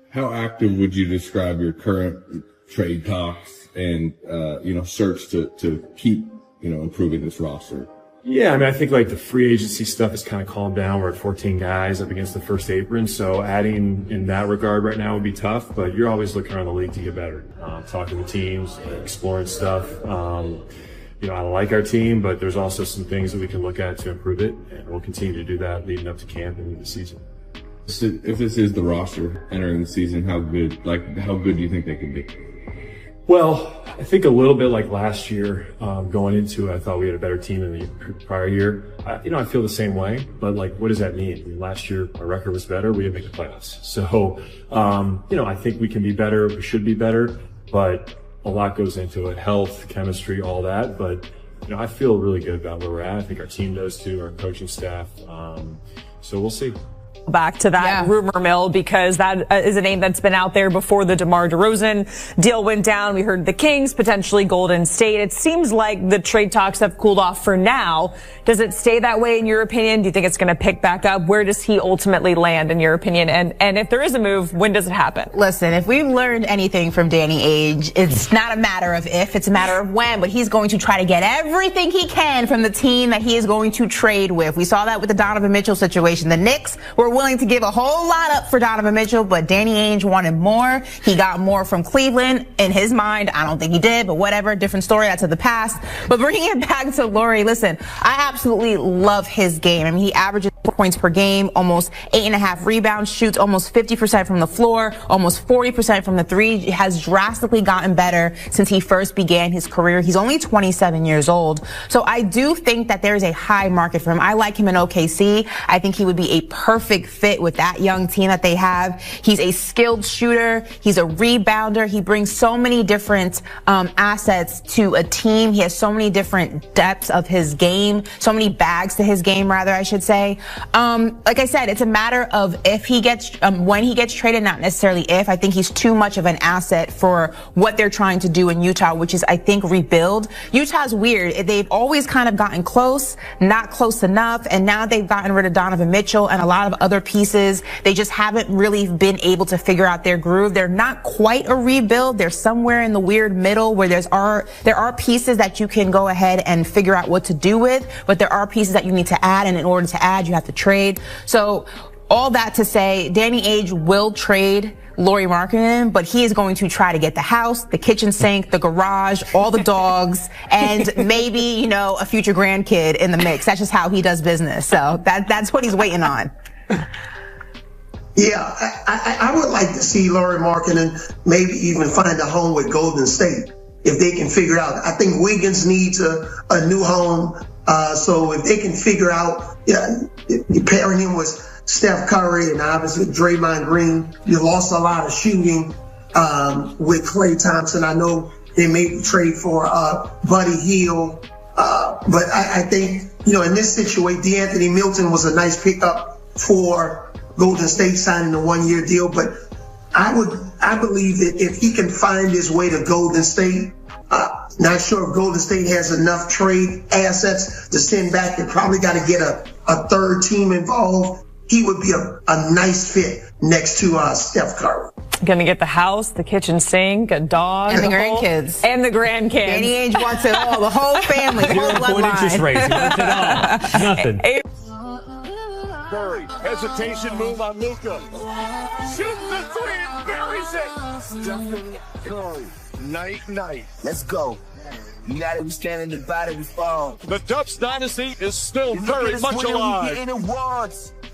How active would you describe your current trade talks and, search to keep, improving this roster? Yeah, I mean, I think like the free agency stuff has kind of calmed down. We're at 14 guys up against the first apron. So adding in that regard right now would be tough, but you're always looking around the league to get better. Talking to teams, exploring stuff. I like our team, but there's also some things that we can look at to improve it. And we'll continue to do that leading up to camp and into the season. If this is the roster entering the season, how good do you think they can be? Well, I think a little bit like last year, going into it, I thought we had a better team than the prior year. I feel the same way, but what does that mean? I mean, last year our record was better. We didn't make the playoffs. So, I think we can be better. We should be better, but a lot goes into it. Health, chemistry, all that. But, I feel really good about where we're at. I think our team does too, our coaching staff. So we'll see. Back to that rumor mill, because that is a name that's been out there before the DeMar DeRozan deal went down. We heard the Kings, potentially Golden State. It seems like the trade talks have cooled off for now. Does it stay that way in your opinion? Do you think it's going to pick back up? Where does he ultimately land in your opinion? And if there is a move, when does it happen? Listen, if we've learned anything from Danny Ainge, it's not a matter of if, it's a matter of when. But he's going to try to get everything he can from the team that he is going to trade with. We saw that with the Donovan Mitchell situation. The Knicks were willing to give a whole lot up for Donovan Mitchell, but Danny Ainge wanted more. He got more from Cleveland. In his mind, I don't think he did, but whatever, different story, that's of the past. But bringing it back to Lauri, listen, I absolutely love his game. I mean, he averages 4 points per game, almost 8.5 rebounds, shoots almost 50% from the floor, almost 40% from the three. He has drastically gotten better since he first began his career. He's only 27 years old. So I do think that there's a high market for him. I like him in OKC. I think he would be a perfect fit with that young team that they have. He's a skilled shooter. He's a rebounder. He brings so many different assets to a team. He has so many different depths of his game, so many bags to his game, rather, I should say. Like I said, it's a matter of if he gets, when he gets traded, not necessarily if. I think he's too much of an asset for what they're trying to do in Utah, which is, I think, rebuild. Utah's weird. They've always kind of gotten close, not close enough, and now they've gotten rid of Donovan Mitchell and a lot of other pieces. They just haven't really been able to figure out their groove. They're not quite a rebuild. They're somewhere in the weird middle where there are pieces that you can go ahead and figure out what to do with, but there are pieces that you need to add, and in order to add, you have to trade. So all that to say, Danny Ainge will trade Lauri Markkanen, but he is going to try to get the house, the kitchen sink, the garage, all the dogs, and maybe, a future grandkid in the mix. That's just how he does business. So that's what he's waiting on. Yeah, I would like to see Lauri Markkanen maybe even find a home with Golden State if they can figure it out. I think Wiggins needs a new home. So if they can figure out, pairing him with Steph Curry and obviously Draymond Green, you lost a lot of shooting with Klay Thompson. I know they made the trade for Buddy Hield. But I think, in this situation, DeAnthony Milton was a nice pickup for Golden State, signing a 1-year deal. But I believe that if he can find his way to Golden State, not sure if Golden State has enough trade assets to send back. They probably got to get a third team involved. He would be a nice fit next to Steph Curry. Gonna get the house, the kitchen sink, a dog, and the grandkids. And the grandkids. Danny Ainge wants it all, the whole family, the whole bloodline. Interest rates, he wants it all. Nothing. Curry, hesitation move on Luka. Shoots the three and buries it. Stephen Curry, night. Let's go. United we stand, in the battle we fall. The Dubs dynasty is still very much alive.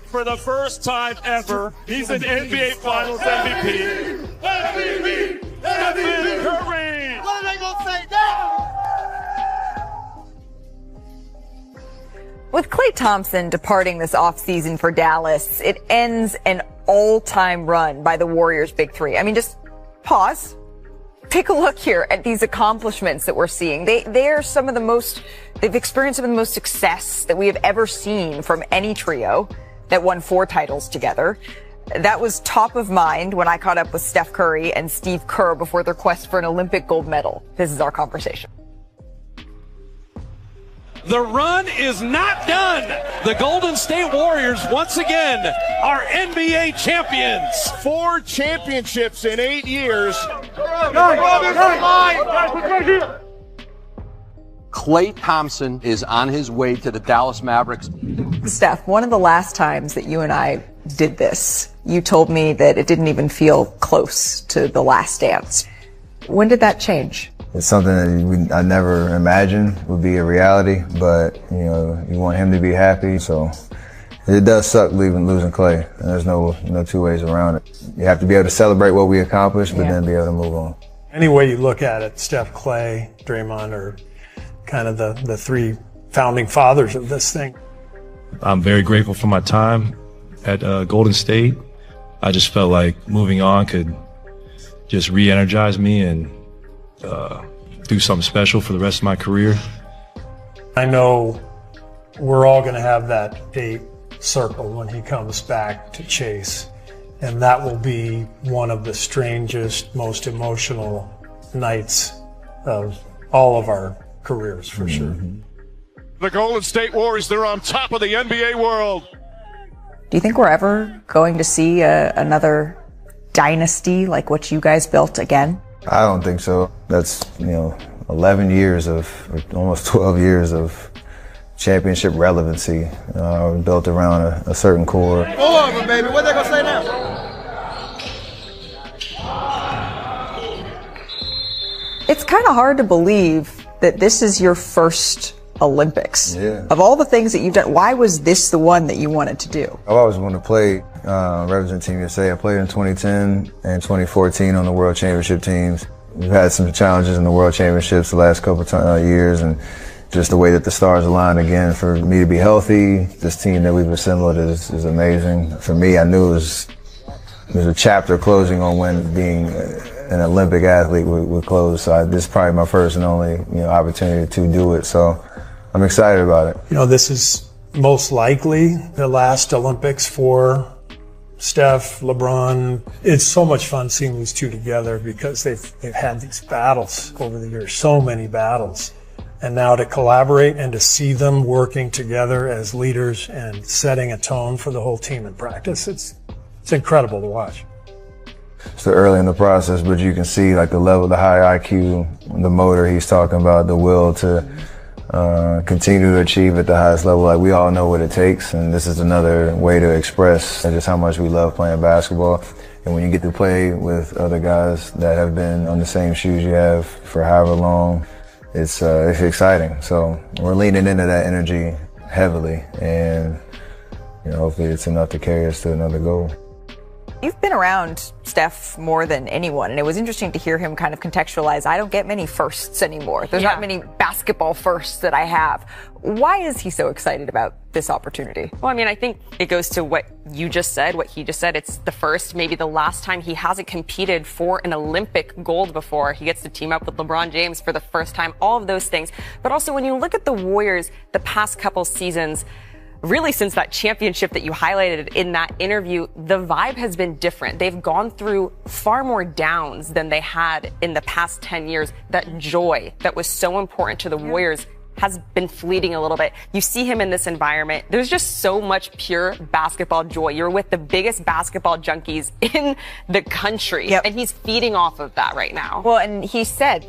For the first time ever, he's an NBA Finals MVP. MVP! Stephen Curry! What are they gonna say now? With Klay Thompson departing this offseason for Dallas, it ends an all-time run by the Warriors' Big Three. I mean, just pause. Take a look here at these accomplishments that we're seeing. They've experienced some of the most success that we have ever seen from any trio that won 4 titles together. That was top of mind when I caught up with Steph Curry and Steve Kerr before their quest for an Olympic gold medal. This is our conversation. The run is not done. The Golden State Warriors, once again, are NBA champions. 4 championships in 8 years. Klay Thompson is on his way to the Dallas Mavericks. Steph, one of the last times that you and I did this, you told me that it didn't even feel close to the last dance. When did that change? It's something that I never imagined would be a reality, but you want him to be happy. So it does suck losing Klay, and there's no 2 ways around it. You have to be able to celebrate what we accomplished, but then be able to move on. Any way you look at it, Steph, Klay, Draymond are kind of the 3 founding fathers of this thing. I'm very grateful for my time at Golden State. I just felt like moving on could just re-energize me and do something special for the rest of my career. I know we're all going to have that date circled when he comes back to Chase, and that will be one of the strangest, most emotional nights of all of our careers, for sure. The Golden State Warriors, they're on top of the NBA world. Do you think we're ever going to see another dynasty like what you guys built again? I don't think so. That's 11 years of, almost 12 years of championship relevancy built around a certain core. 4 of them, baby. What they gonna say now? It's kind of hard to believe that this is your first Olympics. Yeah. Of all the things that you've done, why was this the one that you wanted to do? I always wanted to play, represent Team USA. I played in 2010 and 2014 on the World Championship teams. We've had some challenges in the World Championships the last couple years, and just the way that the stars aligned again for me to be healthy. This team that we've assembled is amazing. For me, I knew there's a chapter closing on when being an Olympic athlete would close. So this is probably my first and only opportunity to do it. So I'm excited about it. This is most likely the last Olympics for Steph, LeBron. It's so much fun seeing these two together because they've had these battles over the years, so many battles. And now to collaborate and to see them working together as leaders and setting a tone for the whole team in practice, it's incredible to watch. Still early in the process, but you can see like the level, the high IQ, the motor he's talking about, the will to continue to achieve at the highest level. Like we all know what it takes, and this is another way to express just how much we love playing basketball. And when you get to play with other guys that have been on the same shoes you have for however long, it's exciting. So we're leaning into that energy heavily, and hopefully it's enough to carry us to another goal. You've been around Steph more than anyone, and it was interesting to hear him kind of contextualize, I don't get many firsts anymore. There's not many basketball firsts that I have. Why is he so excited about this opportunity? Well, I mean, I think it goes to what you just said, what he just said. It's the first, maybe the last time he hasn't competed for an Olympic gold before. He gets to team up with LeBron James for the first time, all of those things. But also when you look at the Warriors the past couple seasons, really since that championship that you highlighted in that interview, the vibe has been different. They've gone through far more downs than they had in the past 10 years. That joy that was so important to the Warriors has been fleeting a little bit. You see him in this environment. There's just so much pure basketball joy. You're with the biggest basketball junkies in the country. And he's feeding off of that right now. Well, and he said,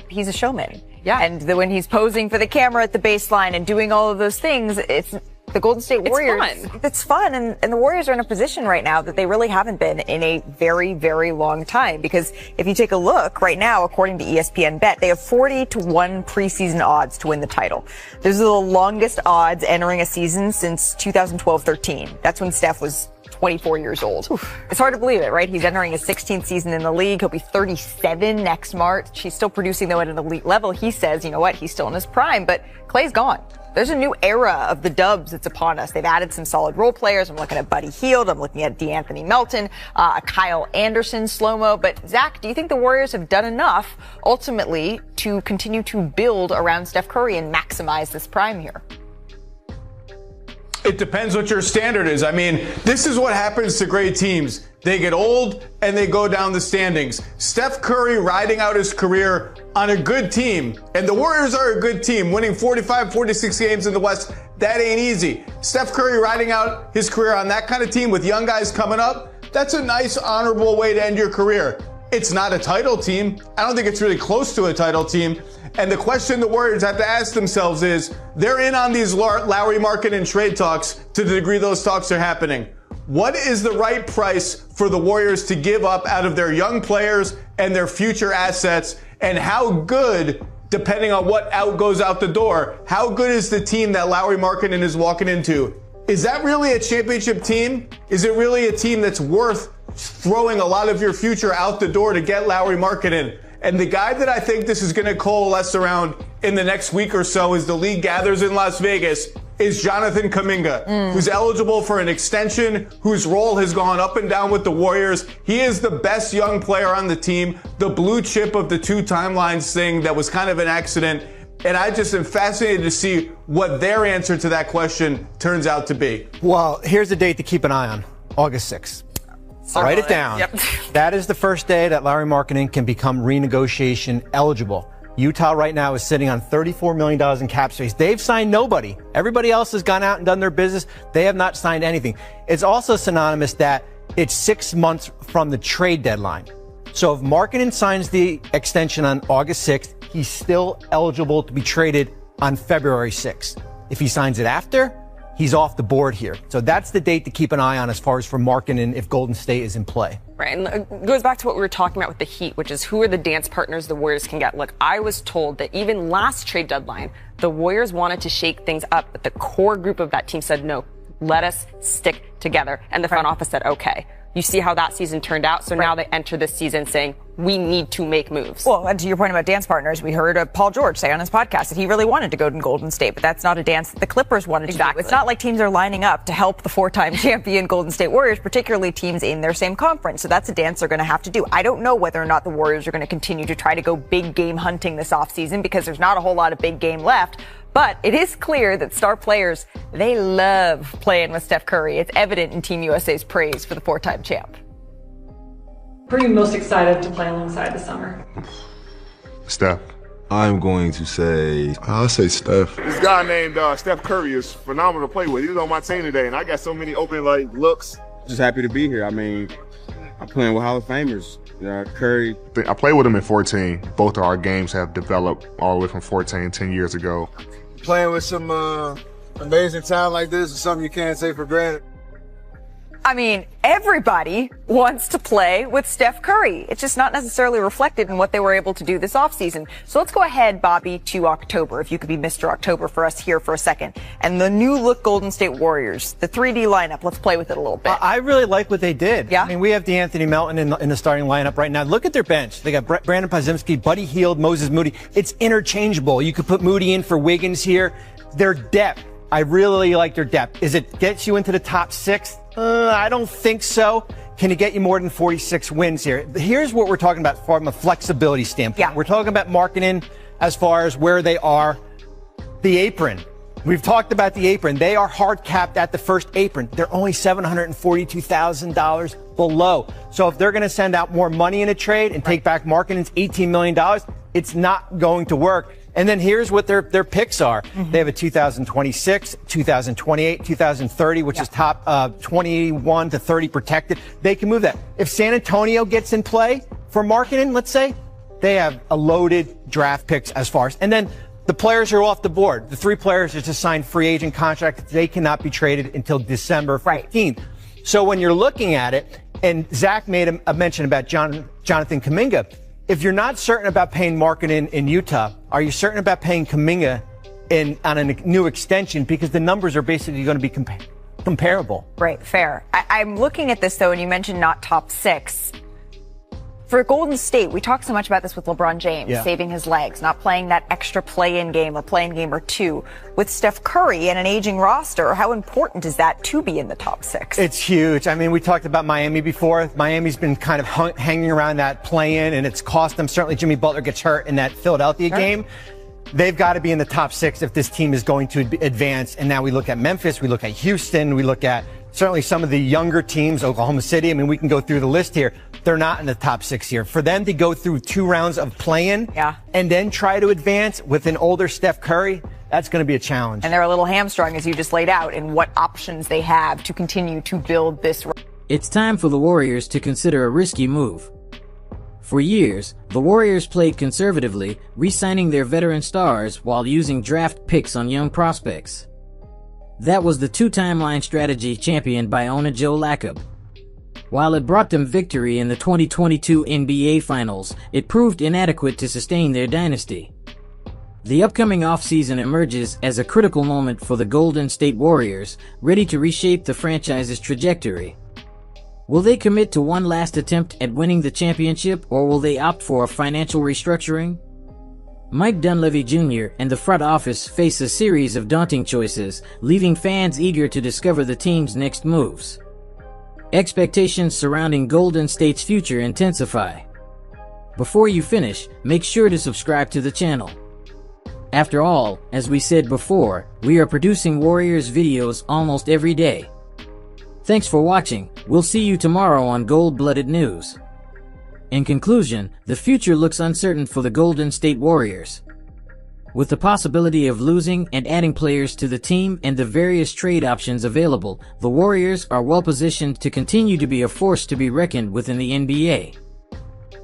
he's a showman. Yeah. And when he's posing for the camera at the baseline and doing all of those things, it's the Golden State Warriors. It's fun. And the Warriors are in a position right now that they really haven't been in a very, very long time. Because if you take a look right now, according to ESPN Bet, they have 40-1 preseason odds to win the title. Those are the longest odds entering a season since 2012-13. That's when Steph was 24 years old. It's hard to believe it, right? He's entering his 16th season in the league. He'll be 37 next March. He's still producing, though, at an elite level. He says, you know what? He's still in his prime, but Klay's gone. There's a new era of the Dubs that's upon us. They've added some solid role players. I'm looking at Buddy Hield. I'm looking at DeAnthony Melton, Kyle Anderson, slow-mo. But Zach, do you think the Warriors have done enough ultimately to continue to build around Steph Curry and maximize this prime here? it depends what your standard is. I mean, this is what happens to great teams. They get old and they go down the standings. Steph Curry riding out his career on a good team, and the Warriors are a good team, winning 45, 46 games in the West. That ain't easy. Steph Curry riding out his career on that kind of team with young guys coming up, that's a nice, honorable way to end your career. It's not a title team. I don't think it's really close to a title team. And the question the Warriors have to ask themselves is, they're in on these Lauri Markkanen trade talks to the degree those talks are happening. What is the right price for the Warriors to give up out of their young players and their future assets? And how good, depending on what goes out the door, how good is the team that Lauri Markkanen is walking into? Is that really a championship team? Is it really a team that's worth throwing a lot of your future out the door to get Lauri Markkanen? And the guy that I think this is going to coalesce around in the next week or so as the league gathers in Las Vegas is Jonathan Kuminga, who's eligible for an extension, whose role has gone up and down with the Warriors. He is the best young player on the team, the blue chip of the two timelines thing that was kind of an accident. And I just am fascinated to see what their answer to that question turns out to be. Well, here's a date to keep an eye on, August 6th. Write it down. Yep. That is the first day that Lauri Markkanen can become renegotiation eligible. Utah right now is sitting on $34 million in cap space. They've signed nobody. Everybody else has gone out and done their business. They have not signed anything. It's also synonymous that it's 6 months from the trade deadline. So if Markkanen signs the extension on August 6th, he's still eligible to be traded on February 6th. If he signs it after, he's off the board here. So that's the date to keep an eye on as far as for Markkanen if Golden State is in play. Right, and it goes back to what we were talking about with the Heat, which is who are the dance partners the Warriors can get. Look, I was told that even last trade deadline, the Warriors wanted to shake things up, but the core group of that team said, no, let us stick together. And the front office said, okay. You see how that season turned out. So now they enter this season saying, we need to make moves. Well, and to your point about dance partners, we heard Paul George say on his podcast that he really wanted to go to Golden State, but that's not a dance that the Clippers wanted to do. It's not like teams are lining up to help the four-time champion Golden State Warriors, particularly teams in their same conference. So that's a dance they're going to have to do. I don't know whether or not the Warriors are going to continue to try to go big game hunting this offseason because there's not a whole lot of big game left. But it is clear that star players, they love playing with Steph Curry. It's evident in Team USA's praise for the four-time champ. Who are you most excited to play alongside this summer? Steph. I'm going to say, I'll say Steph. This guy named Steph Curry is phenomenal to play with. He was on my team today, and I got so many open looks. Just happy to be here. I mean, I'm playing with Hall of Famers. Curry. I played with him in 14. Both of our games have developed all the way from 14, 10 years ago. Playing with some amazing talent like this is something you can't take for granted. I mean, everybody wants to play with Steph Curry. It's just not necessarily reflected in what they were able to do this offseason. So let's go ahead, Bobby, to October, if you could be Mr. October for us here for a second. And the new look Golden State Warriors, the 3D lineup, let's play with it a little bit. I really like what they did. Yeah? I mean, we have DeAnthony Melton in the starting lineup right now. Look at their bench. They got Brandon Podziemski, Buddy Hield, Moses Moody. It's interchangeable. You could put Moody in for Wiggins here. Their depth, I really like their depth. Is it gets you into the top 6? I don't think so. Can it get you more than 46 wins here? Here's what we're talking about from a flexibility standpoint. Yeah. We're talking about Markkanen as far as where they are. The apron. We've talked about the apron. They are hard capped at the first apron. They're only $742,000 below. So if they're going to send out more money in a trade and take back Markkanen's $18 million, it's not going to work. And then here's what their picks are. They have a 2026, 2028, 2030, which is top 21 to 30 protected. They can move that. If San Antonio gets in play for Markkanen, let's say, they have a loaded draft picks as far as. And then the players are off the board. The 3 players are just signed free agent contracts. They cannot be traded until December 15th. So when you're looking at it, and Zach made a mention about Jonathan Kuminga, if you're not certain about paying Markkanen in Utah, are you certain about paying Kuminga on a new extension? Because the numbers are basically going to be comparable. Right, fair. I'm looking at this, though, and you mentioned not top 6. For Golden State, we talk so much about this with LeBron James, saving his legs, not playing that extra play-in game, a play-in game or 2. With Steph Curry and an aging roster, how important is that to be in the top 6? It's huge. I mean, we talked about Miami before. Miami's been kind of hanging around that play-in, and it's cost them. Certainly Jimmy Butler gets hurt in that Philadelphia game. they've got to be in the top 6 if this team is going to advance. And now we look at Memphis, we look at Houston, we look at certainly some of the younger teams, Oklahoma City. I mean, we can go through the list here. They're not in the top 6 here. For them to go through 2 rounds of play-in and then try to advance with an older Steph Curry, that's going to be a challenge. And they're a little hamstrung, as you just laid out, in what options they have to continue to build this. It's time for the Warriors to consider a risky move. For years, the Warriors played conservatively, re-signing their veteran stars while using draft picks on young prospects. That was the 2-timeline strategy championed by owner Joe Lacob. While it brought them victory in the 2022 NBA Finals, it proved inadequate to sustain their dynasty. The upcoming offseason emerges as a critical moment for the Golden State Warriors, ready to reshape the franchise's trajectory. Will they commit to one last attempt at winning the championship, or will they opt for a financial restructuring? Mike Dunleavy Jr. and the front office face a series of daunting choices, leaving fans eager to discover the team's next moves. Expectations surrounding Golden State's future intensify. Before you finish, make sure to subscribe to the channel. After all, as we said before, we are producing Warriors videos almost every day. Thanks for watching. We'll see you tomorrow on Gold-Blooded News. In conclusion, the future looks uncertain for the Golden State Warriors. With the possibility of losing and adding players to the team and the various trade options available, the Warriors are well positioned to continue to be a force to be reckoned with in the NBA.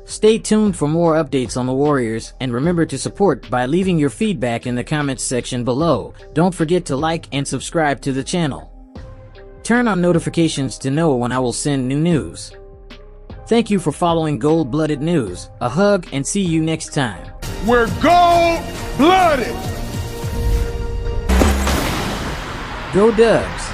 Stay tuned for more updates on the Warriors, and remember to support by leaving your feedback in the comments section below. Don't forget to like and subscribe to the channel. Turn on notifications to know when I will send new news. Thank you for following Gold-Blooded News. A hug and see you next time. We're gold-blooded! Go Dubs!